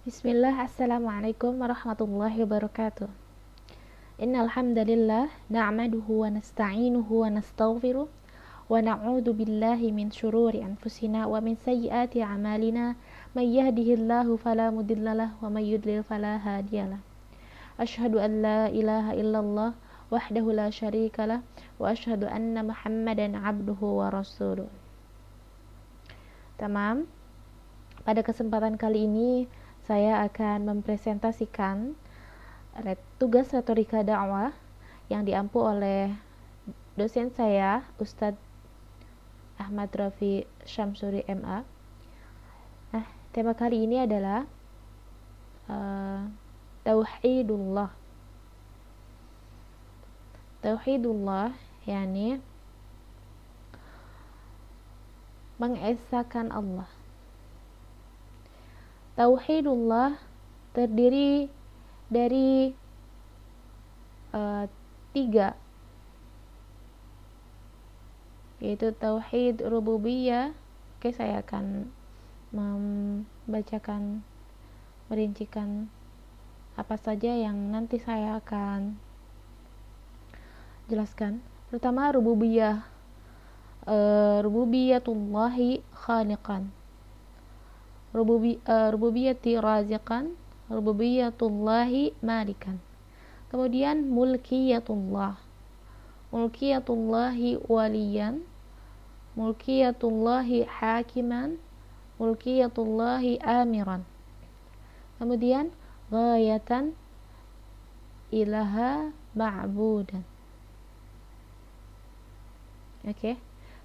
Bismillah, Assalamualaikum warahmatullahi wabarakatuh. Innal hamdalillah na'maduhu wa nasta'inuhu wa nastaghfiruh wa na'udzu billahi min shururi anfusina wa min sayyiati a'malina may yahdihillahu fala mudhillalah wa may yudlil fala hadiyalah. Asyhadu an la ilaha illallah wahdahu la syarikalah wa asyhadu anna Muhammadan 'abduhu wa rasuluh. Tamam. Pada kesempatan kali ini saya akan mempresentasikan tugas retorika dakwah yang diampu oleh dosen saya, Ustadz Ahmad Rafi Syamsuri MA. Nah, tema kali ini adalah Tauhidullah. Tauhidullah yakni mengesahkan Allah. Tauhidullah terdiri dari tiga, yaitu tauhid rububiyah. Oke, saya akan merincikan apa saja yang nanti saya akan jelaskan. Pertama, rububiyah, rububiyatullahi khaliqan, rububiyati raziqan, rububiyatullahi malikan. Kemudian mulkiyatullah, mulkiyatullahi waliyan, mulkiyatullahi hakiman, mulkiyatullahi amiran. Kemudian ghayatan ilaha ma'budan. Oke,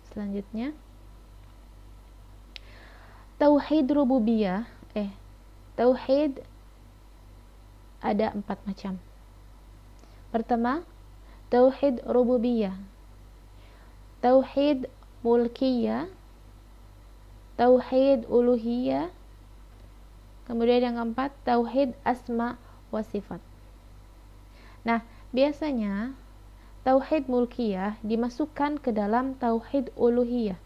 selanjutnya tauhid rububiyah. Tauhid ada 4 macam. Pertama, tauhid rububiyah, tauhid mulkiyah, tauhid uluhiyah, kemudian yang keempat tauhid asma wa sifat. Nah, biasanya tauhid mulkiyah dimasukkan ke dalam tauhid uluhiyah,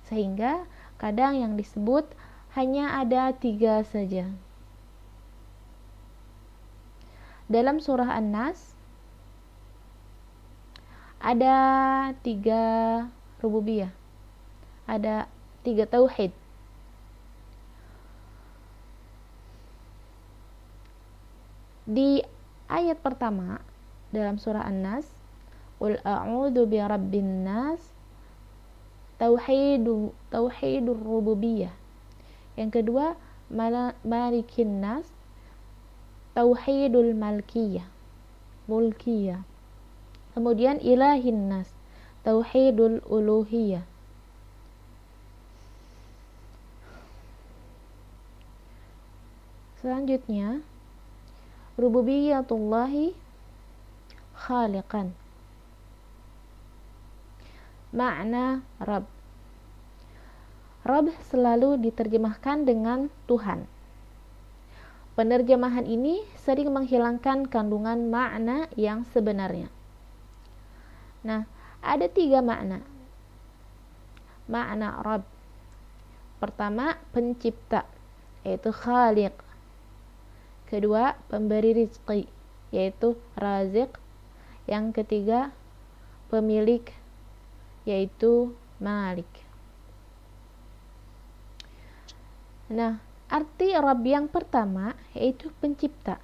sehingga kadang yang disebut hanya ada 3 saja. Dalam surah An-Nas ada 3 rububiyah, ada 3 tauhid. Di ayat pertama dalam surah An-Nas, qul a'udzu birabbin nas, tauhidur rububiyah. Yang kedua, malikin nas, tauhidul mulkiyah. Kemudian ilahin nas, tauhidul uluhiyah. Selanjutnya, rububiyatullahi khaliqan. Makna Rabb. Rabb selalu diterjemahkan dengan Tuhan. Penerjemahan ini sering menghilangkan kandungan makna yang sebenarnya. Nah, ada 3 makna. Makna Rabb. Pertama, pencipta, yaitu Khaliq. Kedua, pemberi rizki, yaitu Raziq. Yang ketiga, pemilik, yaitu Malik. Nah, arti Rabb yang pertama yaitu pencipta.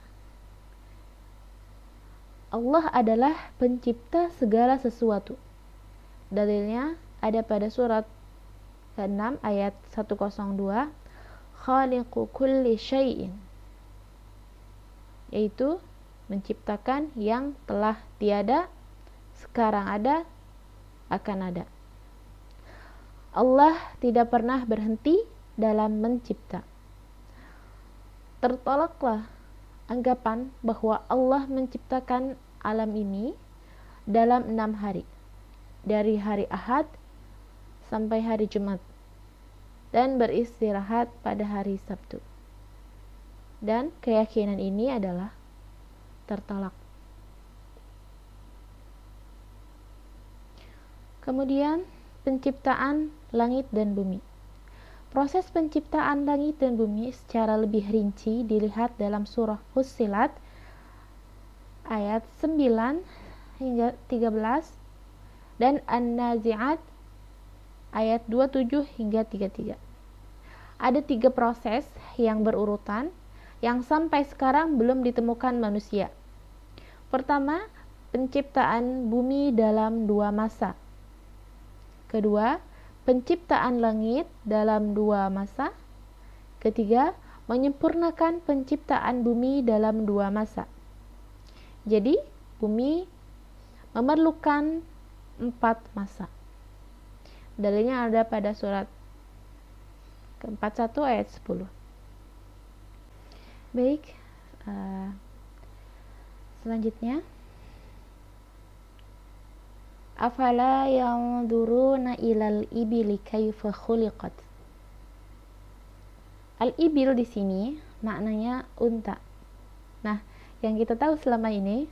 Allah adalah pencipta segala sesuatu. Dalilnya ada pada surat ke-6 ayat 102, khaliqu kulli syai'in, yaitu menciptakan yang telah tiada, sekarang ada, akan ada. Allah tidak pernah berhenti dalam mencipta. Tertolaklah anggapan bahwa Allah menciptakan alam ini dalam 6 hari, dari hari Ahad sampai hari Jumat, dan beristirahat pada hari Sabtu. Dan keyakinan ini adalah tertolak. Kemudian penciptaan langit dan bumi. Proses penciptaan langit dan bumi secara lebih rinci dilihat dalam surah Fussilat ayat 9 hingga 13 dan An-Nazi'at ayat 27 hingga 33. Ada 3 proses yang berurutan yang sampai sekarang belum ditemukan manusia. Pertama, penciptaan bumi dalam 2 masa. Kedua, penciptaan langit dalam 2 masa. Ketiga, menyempurnakan penciptaan bumi dalam 2 masa. Jadi, bumi memerlukan 4 masa. Dalilnya ada pada surat ke-41 ayat 10. Baik, selanjutnya, afala yanzuruna ilal ibili kaifa khuliqat. Al-ibil di sini maknanya unta. Nah, yang kita tahu selama ini,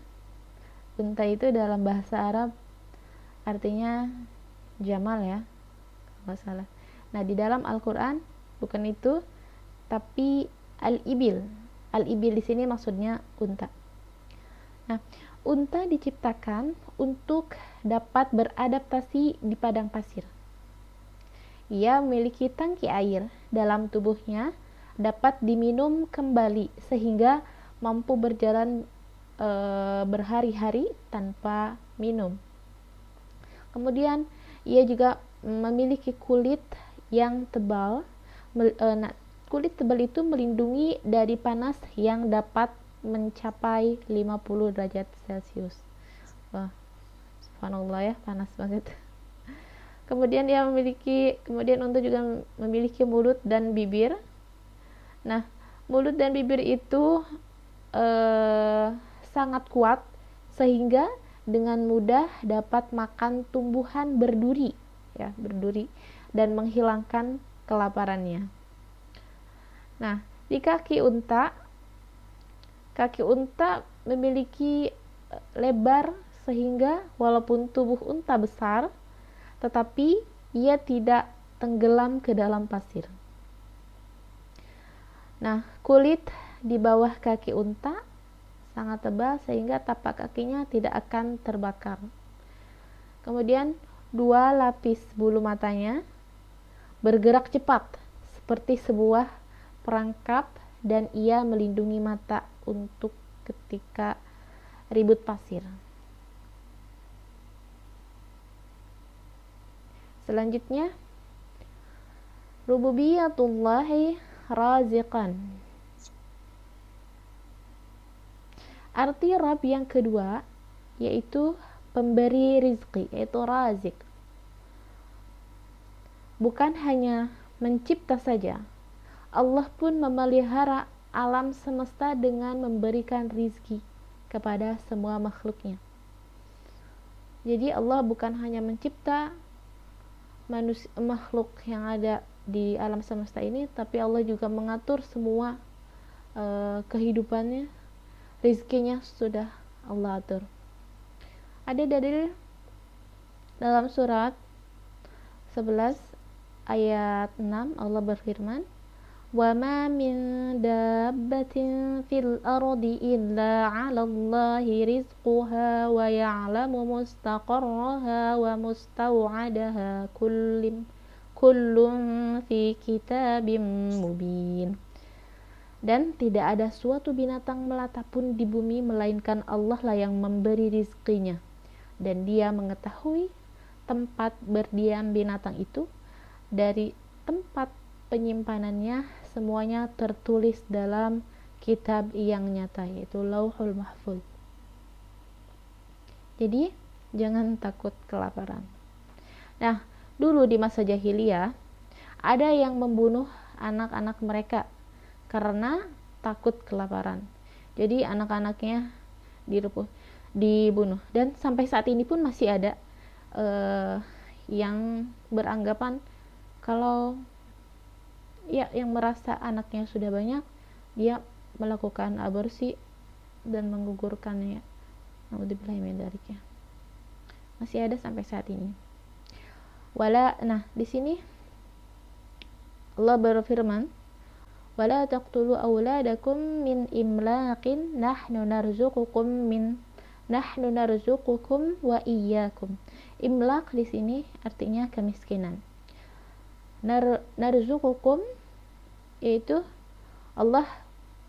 unta itu dalam bahasa Arab artinya jamal ya, kalau nggak salah. Nah, di dalam Al-Quran bukan itu, tapi al-ibil. Al-ibil di sini maksudnya unta. Nah, unta diciptakan untuk dapat beradaptasi di padang pasir. Ia memiliki tangki air dalam tubuhnya dapat diminum kembali sehingga mampu berjalan berhari-hari tanpa minum. Kemudian ia juga memiliki kulit yang tebal. Kulit tebal itu melindungi dari panas yang dapat mencapai 50 derajat Celcius. Wah, subhanallah ya, panas banget. Kemudian unta juga memiliki mulut dan bibir. Nah, mulut dan bibir itu sangat kuat sehingga dengan mudah dapat makan tumbuhan berduri dan menghilangkan kelaparannya. Nah, di kaki unta memiliki lebar sehingga walaupun tubuh unta besar, tetapi ia tidak tenggelam ke dalam pasir. Nah, kulit di bawah kaki unta sangat tebal sehingga tapak kakinya tidak akan terbakar. Kemudian 2 lapis bulu matanya bergerak cepat seperti sebuah perangkap dan ia melindungi mata untuk ketika ribut pasir. Selanjutnya, rububiyatullahi raziqan. Arti Rabb yang kedua yaitu pemberi rizki, yaitu razik. Bukan hanya mencipta saja, Allah pun memelihara alam semesta dengan memberikan rizki kepada semua makhluknya. Jadi Allah bukan hanya mencipta makhluk yang ada di alam semesta ini, tapi Allah juga mengatur semua kehidupannya, rizkinya sudah Allah atur. Ada dalil dalam surat 11 ayat 6, Allah berfirman, wa ma min dabbatin fil ardi illa 'ala Allahi rizquha wa ya'lamu mustaqarraha wa mustaw'adaha kullun fi kitabim mubin. Dan tidak ada suatu binatang melata pun di bumi melainkan Allah lah yang memberi rizkinya, dan Dia mengetahui tempat berdiam binatang itu dari tempat penyimpanannya, semuanya tertulis dalam kitab yang nyata, yaitu Lauhul Mahfuz. Jadi jangan takut kelaparan. Nah, dulu di masa jahiliyah ada yang membunuh anak-anak mereka karena takut kelaparan. Jadi anak-anaknya dibunuh, dan sampai saat ini pun masih ada yang beranggapan kalau ya yang merasa anaknya sudah banyak, dia melakukan aborsi dan menggugurkannya. Naudzubillahi min dzalik ya. Masih ada sampai saat ini. Nah, di sini Allah berfirman, wala taqtulu auladakum min imlaqin nahnu narzuqukum wa iyyakum. Imlaq di sini artinya kemiskinan. Narzuqukum yaitu Allah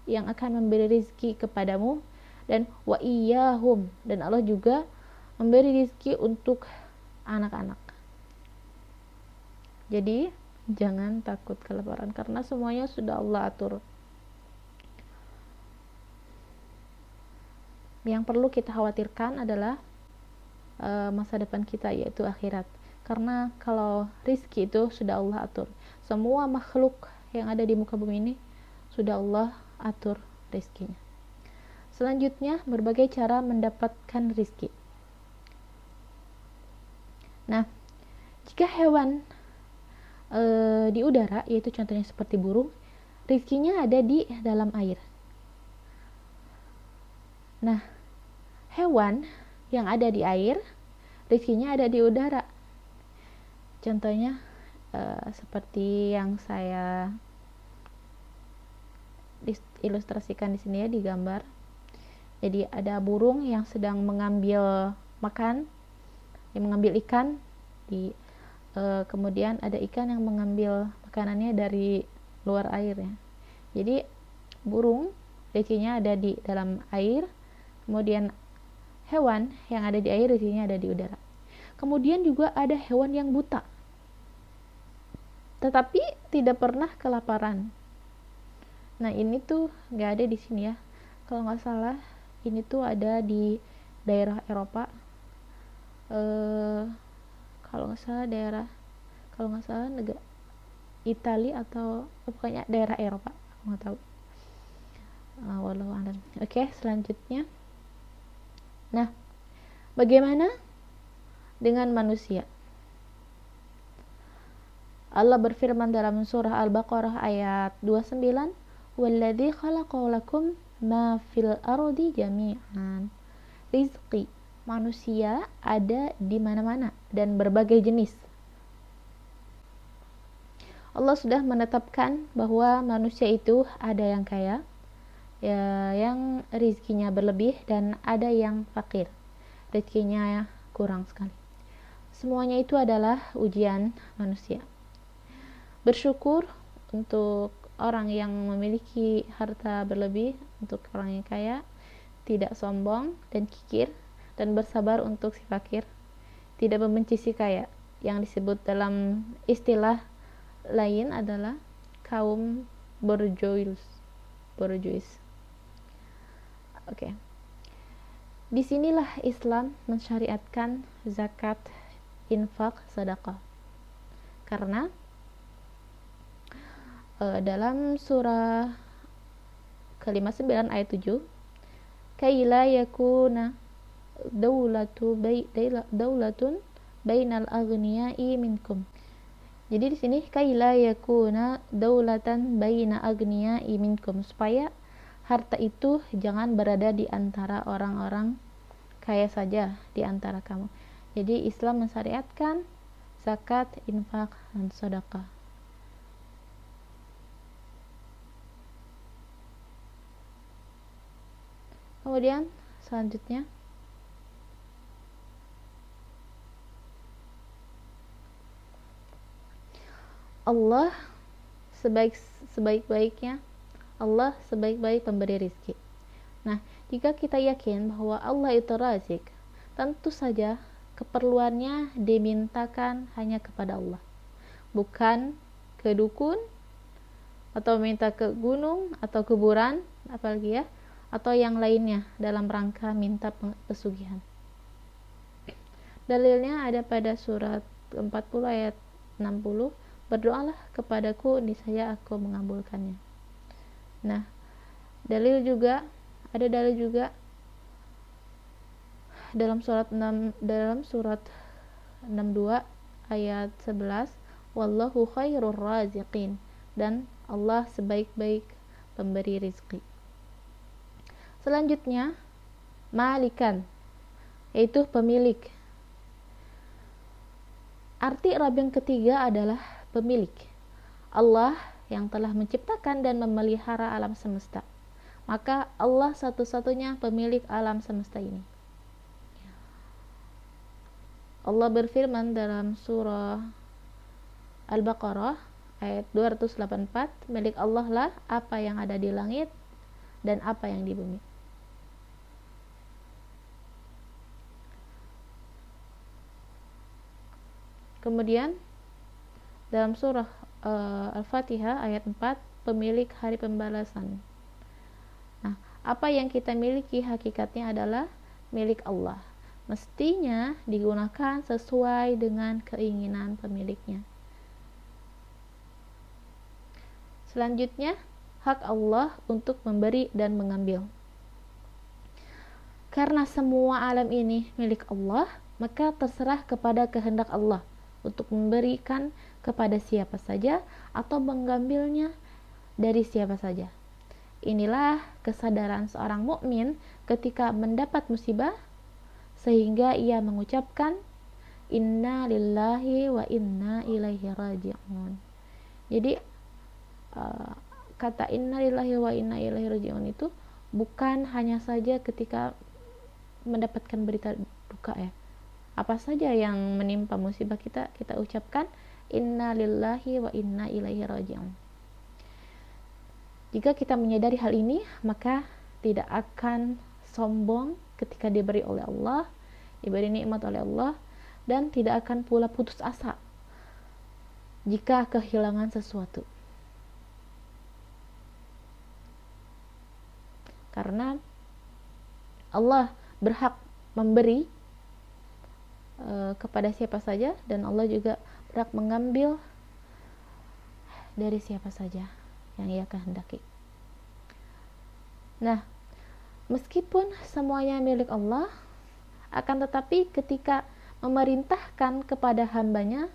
yang akan memberi rizki kepadamu, dan wa iyyahum, dan Allah juga memberi rizki untuk anak-anak. Jadi jangan takut kelaparan karena semuanya sudah Allah atur. Yang perlu kita khawatirkan adalah masa depan kita, yaitu akhirat. Karena kalau rizki itu sudah Allah atur. Semua makhluk yang ada di muka bumi ini sudah Allah atur rizkinya. Selanjutnya, berbagai cara mendapatkan rizki. Nah, jika hewan di udara, yaitu contohnya seperti burung, rizkinya ada di dalam air. Nah, hewan yang ada di air, rizkinya ada di udara. Contohnya seperti yang saya ilustrasikan di sini ya, di gambar. Jadi ada burung yang sedang mengambil ikan kemudian ada ikan yang mengambil makanannya dari luar air ya. Jadi burung rezekinya ada di dalam air, kemudian hewan yang ada di air rezekinya ada di udara. Kemudian juga ada hewan yang buta tetapi tidak pernah kelaparan. Nah, ini tuh nggak ada di sini ya. Kalau nggak salah ini tuh ada di daerah Eropa. Kalau nggak salah negara Italia atau pokoknya daerah Eropa, aku nggak tahu. Wallahu a'lam. Oke, selanjutnya. Nah, bagaimana dengan manusia? Allah berfirman dalam surah Al-Baqarah ayat 29, "Walladzi khalaqa lakum ma fil ardi jami'an." Rizqi manusia ada di mana-mana dan berbagai jenis. Allah sudah menetapkan bahwa manusia itu ada yang kaya, ya, yang rizkinya berlebih, dan ada yang fakir, rizkinya kurang sekali. Semuanya itu adalah ujian manusia. Bersyukur untuk orang yang memiliki harta berlebih, untuk orang yang kaya, tidak sombong dan kikir, dan bersabar untuk si fakir, tidak membenci si kaya, yang disebut dalam istilah lain adalah kaum borjuis. Oke. Disinilah Islam mensyariatkan zakat, infak, sedekah. Karena dalam surah ke-59 ayat 7, kaila yakuna daulatun bainal aghniyai minkum. Jadi di sini kaila yakuna daulatan baina aghniyai minkum, supaya harta itu jangan berada di antara orang-orang kaya saja di antara kamu. Jadi Islam mensyariatkan zakat, infak, dan sedekah. Kemudian selanjutnya, Allah sebaik-baiknya, Allah sebaik-baik pemberi rizki. Nah, jika kita yakin bahwa Allah itu razik, tentu saja keperluannya dimintakan hanya kepada Allah, bukan ke dukun, atau minta ke gunung atau kuburan, apalagi ya, atau yang lainnya dalam rangka minta pesugihan. Dalilnya ada pada surat 40 ayat 60, berdoalah kepadaku, niscaya aku mengabulkannya. Nah, ada dalil juga dalam surat 62 ayat 11, wallahu khairur raziqin, dan Allah sebaik-baik pemberi rizki. Selanjutnya, malikan, yaitu pemilik. Arti Rabb yang ketiga adalah pemilik. Allah yang telah menciptakan dan memelihara alam semesta. Maka Allah satu-satunya pemilik alam semesta ini. Allah berfirman dalam surah Al-Baqarah ayat 284, milik Allah lah apa yang ada di langit dan apa yang di bumi. Kemudian dalam surah Al-Fatihah ayat 4, pemilik hari pembalasan. Nah, apa yang kita miliki hakikatnya adalah milik Allah. Mestinya digunakan sesuai dengan keinginan pemiliknya. Selanjutnya, hak Allah untuk memberi dan mengambil. Karena semua alam ini milik Allah, maka terserah kepada kehendak Allah untuk memberikan kepada siapa saja atau mengambilnya dari siapa saja. Inilah kesadaran seorang mukmin ketika mendapat musibah, sehingga ia mengucapkan inna lillahi wa inna ilaihi raji'un. Jadi kata inna lillahi wa inna ilaihi raji'un itu bukan hanya saja ketika mendapatkan berita duka ya. Apa saja yang menimpa musibah kita ucapkan inna lillahi wa inna ilaihi raji'un. Jika kita menyadari hal ini, maka tidak akan sombong ketika diberi oleh Allah, diberi nikmat oleh Allah, dan tidak akan pula putus asa jika kehilangan sesuatu. Karena Allah berhak memberi kepada siapa saja, dan Allah juga berhak mengambil dari siapa saja yang ia kehendaki. Nah, meskipun semuanya milik Allah, akan tetapi ketika memerintahkan kepada hambanya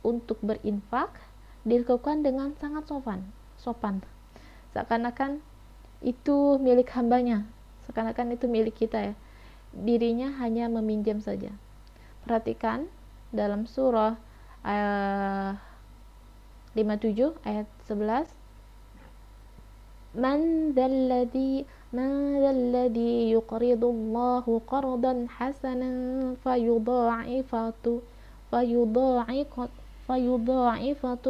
untuk berinfak, dilakukan dengan sangat sopan. Seakan-akan itu milik hambanya, seakan-akan itu milik kita ya. Dirinya hanya meminjam saja. Perhatikan dalam surah 57 ayat 11, Man dzalladzi yuqridu Allahu qardan hasanan fayudha'ifatu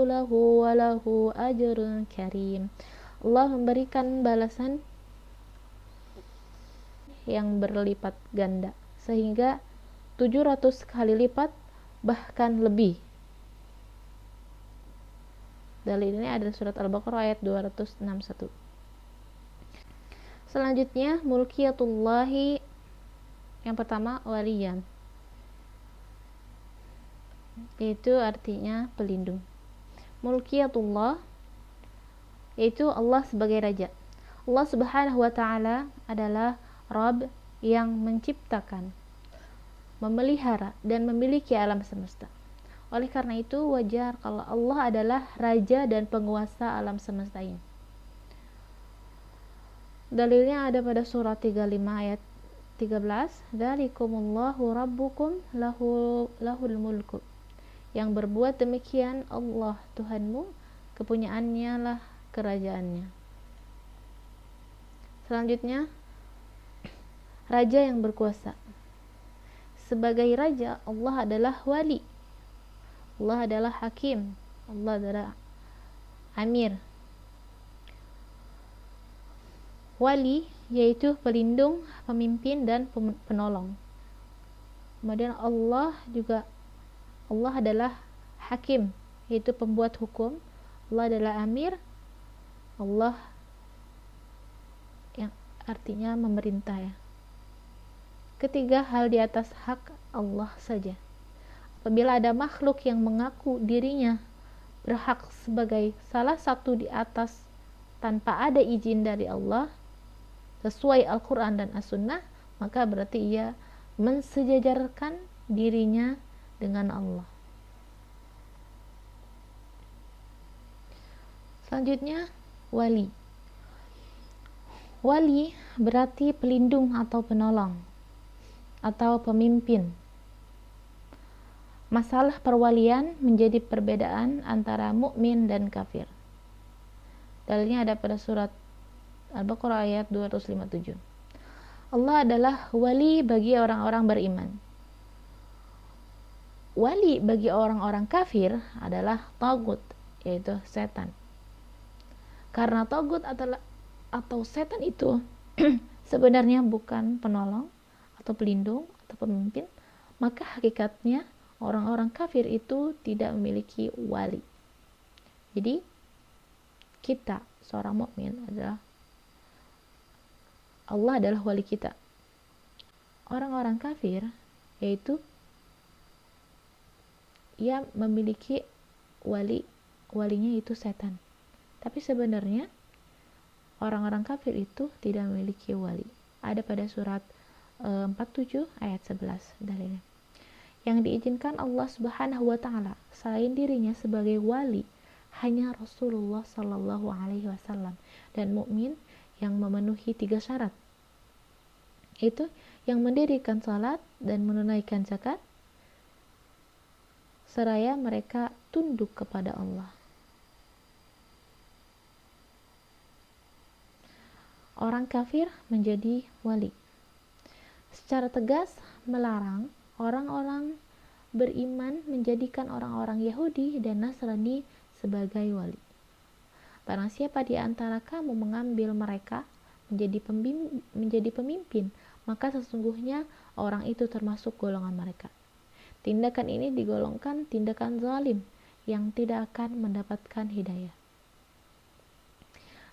lahu wa lahu ajrun karim. Allah memberikan balasan yang berlipat ganda, sehingga 700 kali lipat bahkan lebih. Dalilnya ada surat Al-Baqarah ayat 261. Selanjutnya, mulkiyatullahi, yang pertama waliyan, itu artinya pelindung. Mulkiyatullah yaitu Allah sebagai raja. Allah Subhanahu wa taala adalah Rabb yang menciptakan, memelihara dan memiliki alam semesta. Oleh karena itu wajar kalau Allah adalah raja dan penguasa alam semesta ini. Dalilnya ada pada surat 35 ayat 13, Dzalikumullahu rabbukum lahul mulku. Yang berbuat demikian Allah Tuhanmu, kepunyaannya lah kerajaannya. Selanjutnya, raja yang berkuasa. Sebagai raja, Allah adalah wali, Allah adalah hakim, Allah adalah amir. Wali yaitu pelindung, pemimpin, dan penolong. Kemudian Allah adalah hakim, yaitu pembuat hukum. Allah adalah amir, Allah yang artinya memerintah ya. Ketiga, hal di atas hak Allah saja. Apabila ada makhluk yang mengaku dirinya berhak sebagai salah satu di atas tanpa ada izin dari Allah, sesuai Al-Quran dan As-Sunnah, maka berarti ia mensejajarkan dirinya dengan Allah. Selanjutnya, wali. Wali berarti pelindung atau penolong atau pemimpin. masalah perwalian menjadi perbedaan antara mukmin dan kafir. Dalilnya ada pada surat Al-Baqarah ayat 257. Allah adalah wali bagi orang-orang beriman. Wali bagi orang-orang kafir adalah tagut, yaitu setan. Karena tagut atau setan itu sebenarnya bukan penolong atau pelindung atau pemimpin, maka hakikatnya orang-orang kafir itu tidak memiliki wali. Jadi kita seorang mukmin adalah Allah adalah wali kita. Orang-orang kafir yaitu ia memiliki walinya itu setan. Tapi sebenarnya orang-orang kafir itu tidak memiliki wali. Ada pada surat 47 ayat 11 dalilnya. Yang diizinkan Allah Subhanahu wa taala selain dirinya sebagai wali hanya Rasulullah sallallahu alaihi wasallam dan mukmin yang memenuhi 3 syarat. Itu yang mendirikan salat dan menunaikan zakat seraya mereka tunduk kepada Allah. Orang kafir menjadi wali. Secara tegas melarang orang-orang beriman menjadikan orang-orang Yahudi dan Nasrani sebagai wali. Barang siapa di antara kamu mengambil mereka menjadi pemimpin, maka sesungguhnya orang itu termasuk golongan mereka. Tindakan ini digolongkan tindakan zalim yang tidak akan mendapatkan hidayah.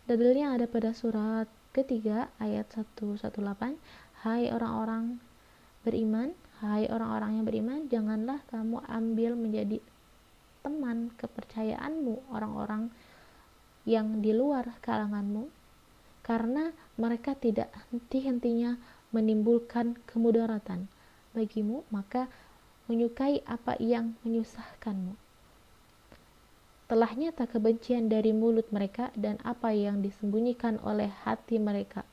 Dalilnya ada pada surat ketiga ayat 118. Hai orang-orang yang beriman, janganlah kamu ambil menjadi teman kepercayaanmu orang-orang yang di luar kalanganmu, karena mereka tidak henti-hentinya menimbulkan kemudaratan bagimu, maka menyukai apa yang menyusahkanmu. Telah nyata kebencian dari mulut mereka dan apa yang disembunyikan oleh hati mereka.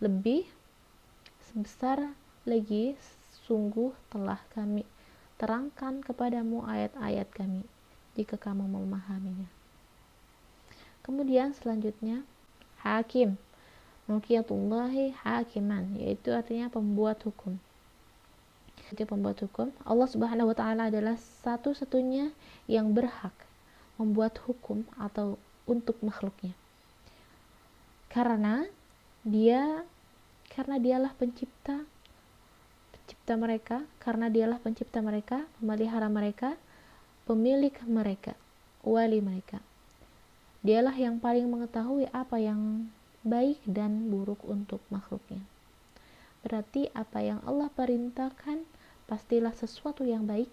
Lebih sebesar lagi, sungguh telah kami terangkan kepadamu ayat-ayat kami, jika kamu memahaminya. Kemudian selanjutnya, hakim, mungkiyatullahi hakiman, yaitu artinya pembuat hukum. Itu pembuat hukum. Allah Subhanahu wa taala adalah satu-satunya yang berhak membuat hukum atau untuk makhluknya. Karena dialah pencipta mereka, karena dialah pencipta mereka, pemelihara mereka, pemilik mereka, wali mereka. Dialah yang paling mengetahui apa yang baik dan buruk untuk makhluknya. Berarti apa yang Allah perintahkan pastilah sesuatu yang baik,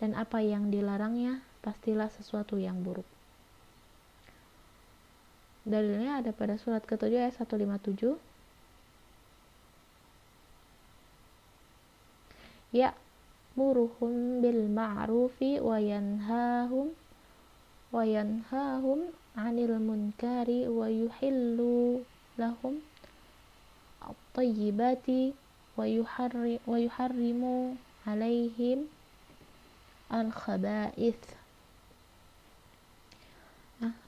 dan apa yang dilarangnya pastilah sesuatu yang buruk. Dalilnya ada pada surat ke-7 ayat 157. Ya'muruhum bil ma'rufi wa yanhahum 'anil munkari wa yuhillu lahum at-tayyibati wa yuharrimu 'alaihim al-khaba'ith.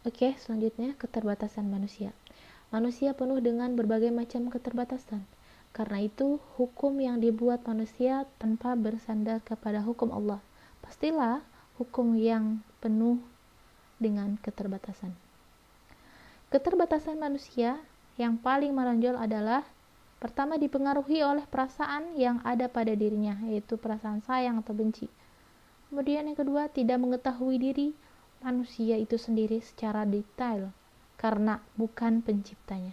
Oke, selanjutnya keterbatasan manusia. Manusia penuh dengan berbagai macam keterbatasan. Karena itu, hukum yang dibuat manusia tanpa bersandar kepada hukum Allah pastilah hukum yang penuh dengan keterbatasan. Keterbatasan manusia yang paling menonjol adalah pertama, dipengaruhi oleh perasaan yang ada pada dirinya, yaitu perasaan sayang atau benci. Kemudian yang kedua, tidak mengetahui diri manusia itu sendiri secara detail karena bukan penciptanya.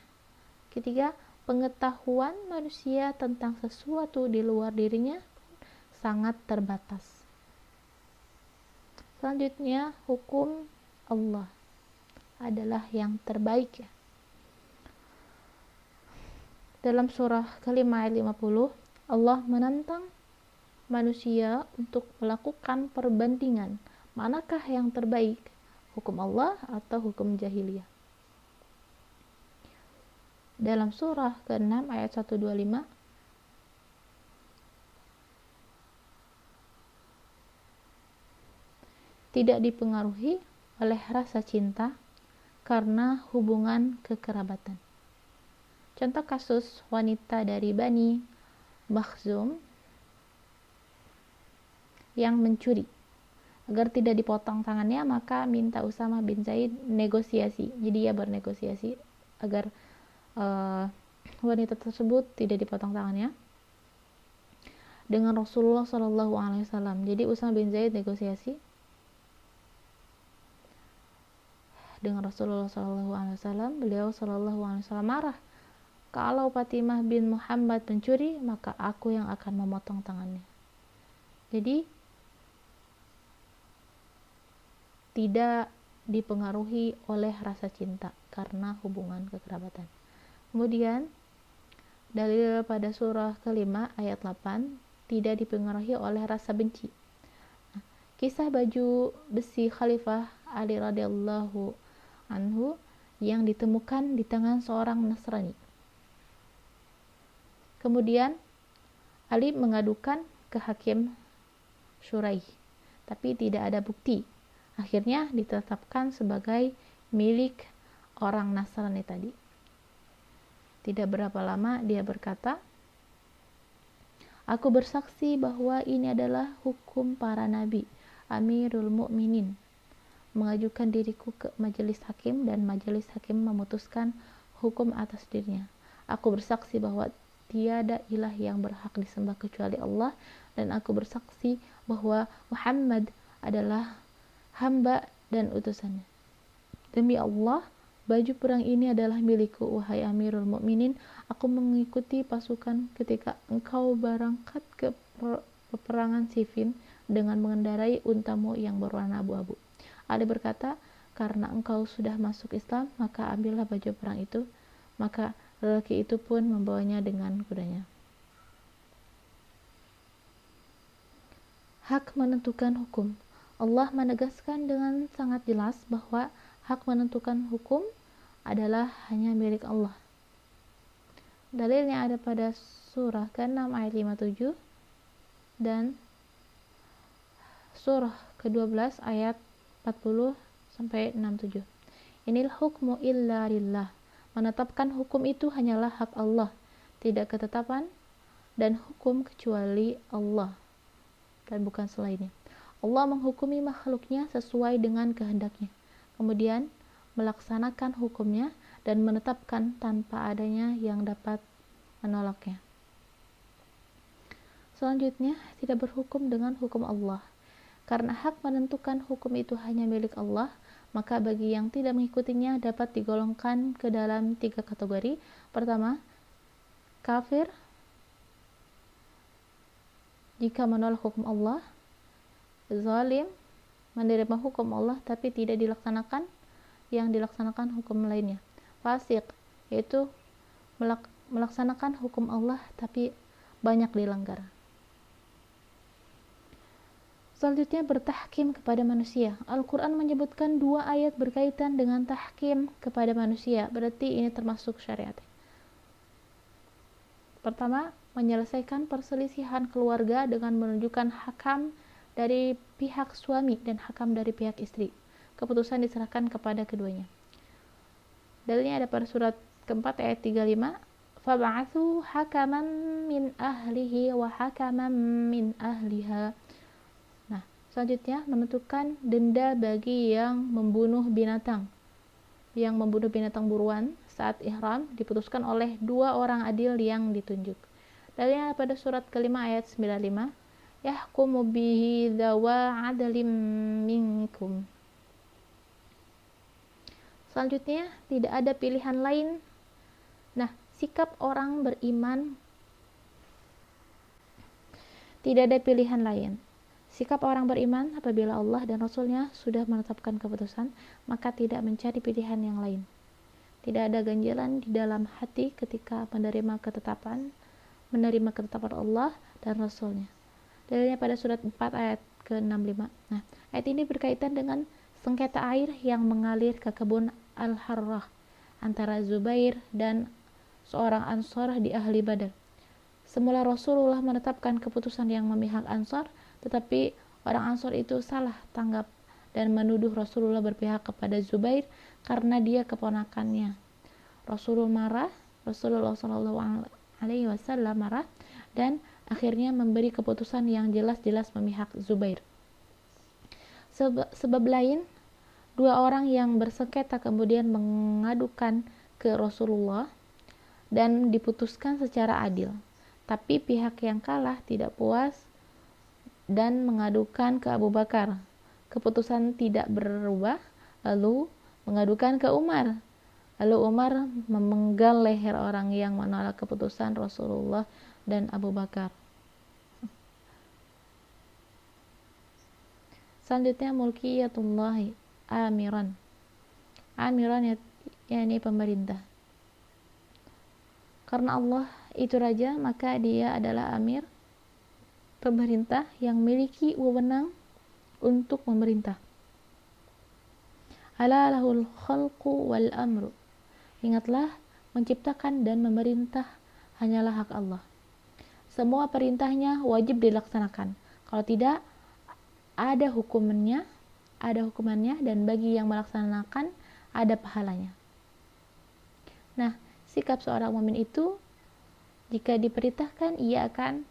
Ketiga, pengetahuan manusia tentang sesuatu di luar dirinya sangat terbatas. Selanjutnya, hukum Allah adalah yang terbaik. Dalam surah kelima ayat 50, Allah menantang manusia untuk melakukan perbandingan manakah yang terbaik, hukum Allah atau hukum jahiliyah. Dalam surah ke-6 ayat 125, tidak dipengaruhi oleh rasa cinta karena hubungan kekerabatan. Contoh kasus wanita dari Bani Makhzum yang mencuri. Agar tidak dipotong tangannya, maka minta Usama bin Zaid negosiasi. Jadi ia bernegosiasi agar wanita tersebut tidak dipotong tangannya dengan Rasulullah SAW. Jadi Usama bin Zaid negosiasi dengan Rasulullah SAW. Beliau SAW marah, kalau Fatimah bin Muhammad mencuri, maka aku yang akan memotong tangannya. Jadi tidak dipengaruhi oleh rasa cinta karena hubungan kekerabatan. Kemudian dalil pada surah kelima ayat 8, tidak dipengaruhi oleh rasa benci. Kisah baju besi Khalifah Ali radhiyallahu anhu yang ditemukan di tangan seorang Nasrani. Kemudian Ali mengadukan ke Hakim Syuraih, tapi tidak ada bukti. Akhirnya ditetapkan sebagai milik orang Nasrani tadi. Tidak berapa lama dia berkata, aku bersaksi bahwa ini adalah hukum para nabi, Amirul Mukminin, mengajukan diriku ke majelis hakim dan majelis hakim memutuskan hukum atas dirinya. Aku bersaksi bahwa tiada ilah yang berhak disembah kecuali Allah, dan aku bersaksi bahwa Muhammad adalah hamba dan utusannya. Demi Allah, baju perang ini adalah milikku, wahai Amirul Mukminin. Aku mengikuti pasukan ketika engkau berangkat ke peperangan Siffin dengan mengendarai untamu yang berwarna abu-abu. Ali berkata, karena engkau sudah masuk Islam, maka ambillah baju perang itu. Maka lelaki itu pun membawanya dengan kudanya. Hak menentukan hukum. Allah menegaskan dengan sangat jelas bahwa hak menentukan hukum adalah hanya milik Allah. Dalilnya ada pada surah ke-6 ayat 57 dan surah ke-12 ayat 40 sampai 67. Inil hukmu illa lillah. Menetapkan hukum itu hanyalah hak Allah, tidak ketetapan dan hukum kecuali Allah dan bukan selainnya. Allah menghukumi makhluknya sesuai dengan kehendaknya, kemudian melaksanakan hukumnya dan menetapkan tanpa adanya yang dapat menolaknya. Selanjutnya, tidak berhukum dengan hukum Allah. Karena hak menentukan hukum itu hanya milik Allah, maka bagi yang tidak mengikutinya dapat digolongkan ke dalam 3 kategori. Pertama, kafir jika menolak hukum Allah, zalim menerima hukum Allah tapi tidak dilaksanakan yang dilaksanakan hukum lainnya, fasik yaitu melaksanakan hukum Allah tapi banyak dilanggar. Selanjutnya, bertahkim kepada manusia. Al-Quran menyebutkan 2 ayat berkaitan dengan tahkim kepada manusia, berarti ini termasuk syariat. Pertama, menyelesaikan perselisihan keluarga dengan menunjukkan hakam dari pihak suami dan hakam dari pihak istri. Keputusan diserahkan kepada keduanya. Dalilnya ada pada surat keempat ayat 35. Fab'athu hakaman min ahlihi wa hakaman min ahliha. Nah, selanjutnya menentukan denda bagi yang membunuh binatang. Yang membunuh binatang buruan saat ihram diputuskan oleh 2 orang adil yang ditunjuk. Dalilnya pada surat kelima ayat 95. Yahkumu bihi dzawa adlim minkum. Selanjutnya, tidak ada pilihan lain. Nah, sikap orang beriman tidak ada pilihan lain. Sikap orang beriman apabila Allah dan Rasulnya sudah menetapkan keputusan, maka tidak mencari pilihan yang lain. Tidak ada ganjalan di dalam hati ketika menerima ketetapan Allah dan Rasulnya. Dalilnya pada surat 4 ayat ke-65. Nah, ayat ini berkaitan dengan sengketa air yang mengalir ke kebun Al-Harrah antara Zubair dan seorang Ansor di ahli Badar. Semula Rasulullah menetapkan keputusan yang memihak Ansor, tetapi orang Ansor itu salah tanggap dan menuduh Rasulullah berpihak kepada Zubair karena dia keponakannya. Rasulullah SAW marah dan akhirnya memberi keputusan yang jelas-jelas memihak Zubair. Sebab lain, dua orang yang bersengketa kemudian mengadukan ke Rasulullah dan diputuskan secara adil. Tapi pihak yang kalah tidak puas dan mengadukan ke Abu Bakar. Keputusan tidak berubah, lalu mengadukan ke Umar. Lalu Umar memenggal leher orang yang menolak keputusan Rasulullah dan Abu Bakar. Selanjutnya mulkiyatullahi amiran. Amiran yakni pemerintah. Karena Allah itu raja, maka dia adalah amir, pemerintah yang memiliki wewenang untuk memerintah. Ala lahul khalqu wal amru. Ingatlah, menciptakan dan memerintah hanyalah hak Allah. Semua perintahnya wajib dilaksanakan. Kalau tidak, ada hukumannya dan bagi yang melaksanakan ada pahalanya. Nah, sikap seorang mukmin itu jika diperintahkan ia akan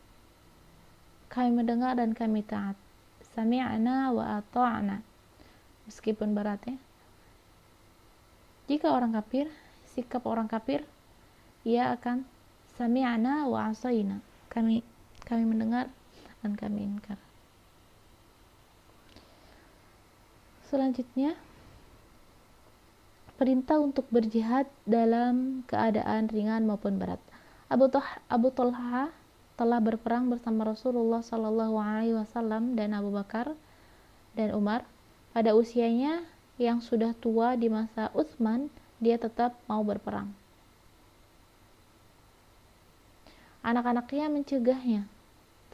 kami mendengar dan kami taat. Sami'na wa ata'na. Meskipun berat ya. Jika orang kafir, sikap orang kafir, ia akan sami'na wa asayna. Kami mendengar dan kami ingkar. Selanjutnya, perintah untuk berjihad dalam keadaan ringan maupun berat. Abu Talha telah berperang bersama Rasulullah SAW dan Abu Bakar dan Umar. Pada usianya yang sudah tua di masa Utsman, dia tetap mau berperang. Anak-anaknya mencegahnya,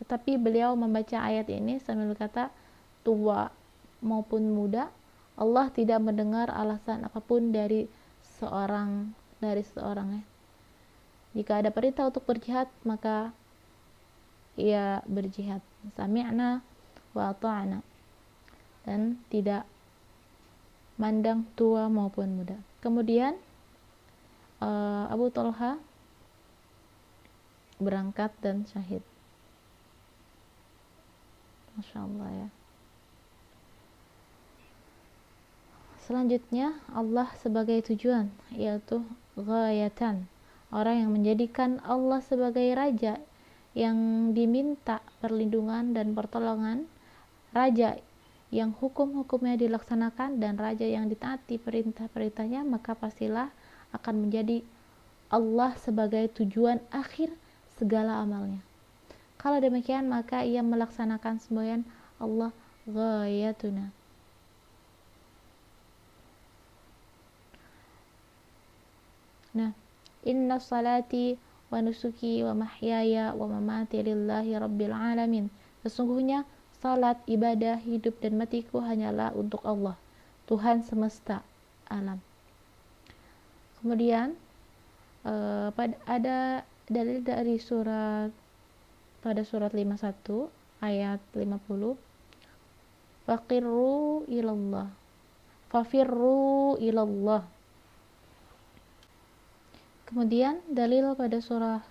tetapi beliau membaca ayat ini sambil berkata, tua maupun muda, Allah tidak mendengar alasan apapun dari seorang ya. Jika ada perintah untuk berjihad, maka ia berjihad. Sami'na wa ata'na. Dan tidak mandang tua maupun muda. Kemudian Abu Talha berangkat dan syahid. Masya Allah ya. Selanjutnya, Allah sebagai tujuan, yaitu ghayatan. Orang yang menjadikan Allah sebagai raja yang diminta perlindungan dan pertolongan, raja yang hukum-hukumnya dilaksanakan, dan raja yang ditaati perintah-perintahnya, maka pastilah akan menjadi Allah sebagai tujuan akhir segala amalnya. Kalau demikian, maka ia melaksanakan semboyan Allah ghayatuna. Nah, inna salati wa nusuki wa mahyaya wa mamati lillahi rabbil alamin. Sesungguhnya salat, ibadah, hidup dan matiku hanyalah untuk Allah, Tuhan semesta alam. Kemudian ada dalil dari pada surat 51 ayat 50, fafirru ilallah. Kemudian dalil pada surah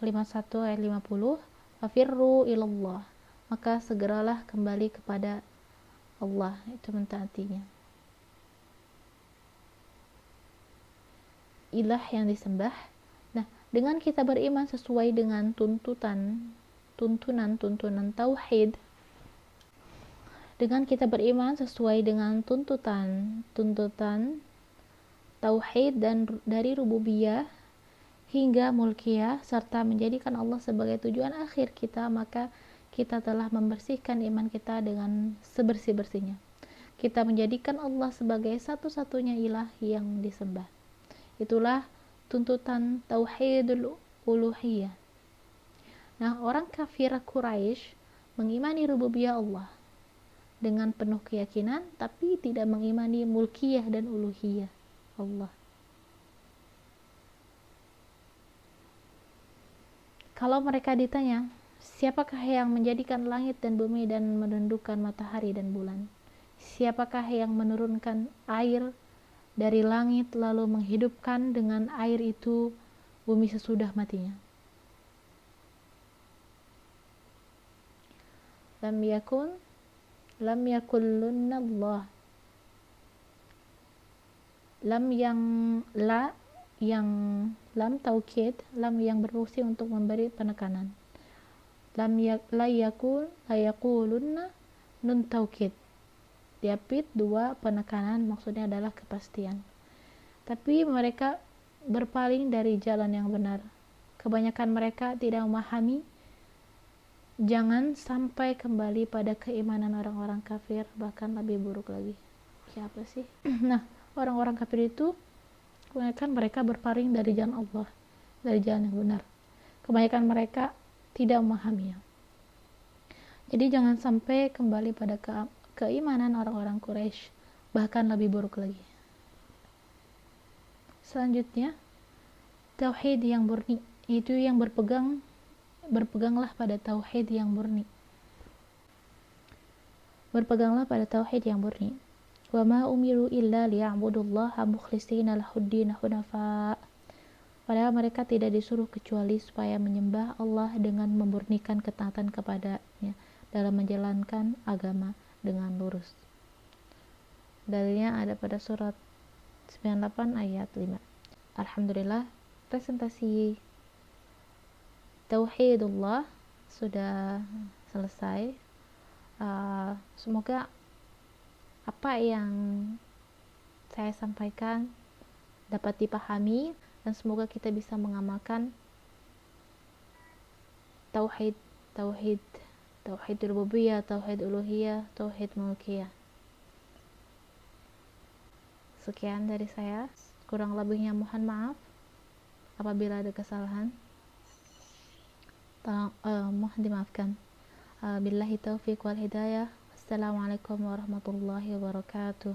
51 ayat 50, fafirru ilallah, maka segeralah kembali kepada Allah, itu mentaatinya. Ilah yang disembah. Nah, dengan kita beriman sesuai dengan tuntunan tauhid, dengan kita beriman sesuai dengan tuntutan tauhid dan dari rububiyah hingga mulkiyah, serta menjadikan Allah sebagai tujuan akhir kita, maka kita telah membersihkan iman kita dengan sebersih-bersihnya. Kita menjadikan Allah sebagai satu-satunya ilah yang disembah. Itulah tuntutan tauhidul uluhiyah. Nah, orang kafir Quraisy mengimani rububiyah Allah dengan penuh keyakinan, tapi tidak mengimani mulkiyah dan uluhiyah Allah. Kalau mereka ditanya, siapakah yang menjadikan langit dan bumi dan menundukkan matahari dan bulan? Siapakah yang menurunkan air dari langit lalu menghidupkan dengan air itu bumi sesudah matinya? Lam yakullunna Allah. Lam yang la yang lam taukid, lam yang berfungsi untuk memberi penekanan. La yakulunna nun taukid. Diapit dua penekanan, maksudnya adalah kepastian. Tapi mereka berpaling dari jalan yang benar. Kebanyakan mereka tidak memahami. Jangan sampai kembali pada keimanan orang-orang kafir, bahkan lebih buruk lagi. Siapa sih? Nah, orang-orang kafir itu kebanyakan mereka berpaling dari jalan Allah, dari jalan yang benar. Kebanyakan mereka tidak memahaminya. Jadi jangan sampai kembali pada keimanan orang-orang Quraisy, bahkan lebih buruk lagi. Selanjutnya, tauhid yang murni, itu yang berpeganglah pada tauhid yang murni. Berpeganglah pada tauhid yang murni. Wa ma umiru illa liya'budullaha mukhlishina lahuddin hunafa. Padahal mereka tidak disuruh kecuali supaya menyembah Allah dengan memurnikan ketaatan kepadanya dalam menjalankan agama dengan lurus. Dalilnya ada pada surat 98 ayat 5. Alhamdulillah, presentasi Tauhidullah sudah selesai. Semoga apa yang saya sampaikan dapat dipahami dan semoga kita bisa mengamalkan tauhid rububiyah, tauhid uluhiyah, tauhid mulkiyah. Sekian dari saya, kurang lebihnya mohon maaf apabila ada kesalahan. Mohon dimaafkan. Billahi taufiq wal hidayah. Assalamualaikum warahmatullahi wabarakatuh.